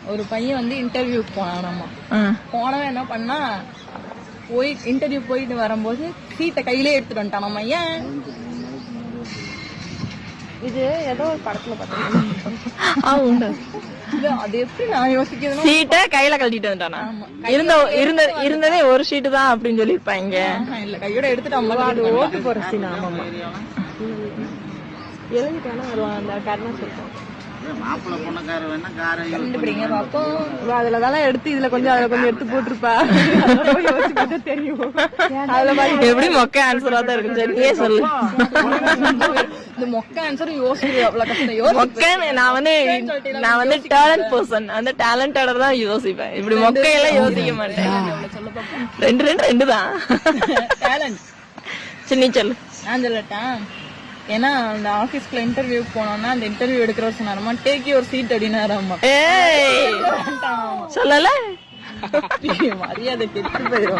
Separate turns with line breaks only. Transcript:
ஒரு பையன் வந்து இன்டர்வியூக்கு போனானாமா. போனவன் என்ன பண்ணா, போய் இன்டர்வியூ போயிட்டு வரும்போது சீட்டை கையிலே எடுத்துட்டு வந்துட்டானாமா. ஏன் இது ஏதோ ஒரு படத்துல பாத்தீங்கன்னா அது எப்படி நான் யோசிக்கிறேன்,
சீட்டை கையில கழட்டிட்டு வந்துட்டானா? இருந்ததே ஒரு ஷீட்டு தான் அப்படின்னு சொல்லிருப்பாங்க.
இல்ல கையோட எடுத்துட்டு அது ஓட்டு போற சீன். ஆமாமா எழுதிட்டானா வருவான் அந்த கர்ணா சொல்றான். அதுலதானே எடுத்து இதுல கொஞ்சம் அதுல கொஞ்சம் எடுத்து போட்டிருப்பா. தெரியும்
எப்படி மொக்க ஆன்சரா தான் இருக்கு. சரியே சொல்லு.
இந்த மொக்க ஆன்சர் யோசிக்கிறது அவ்வளவு கஷ்டம்.
மொக்க நான் வந்து டேலண்ட் பர்சன், அந்த டேலண்டோட தான் யோசிப்பேன். இப்படி மொக்கையெல்லாம் யோசிக்க மாட்டேன். ரெண்டு தான்
டேலண்ட்.
சரி நீ சொல்லு.
நான் சொல்லட்டேன். ஏன்னா அந்த ஆபீஸ்ல இன்டர்வியூ போனோம்னா அந்த இன்டர்வியூ எடுக்கிறவர் சொன்னாரமா, டேக் யுவர் சீட் அப்படின்னாராமா.
சொல்லல
மரியாதை கெட்டு போயிடும்.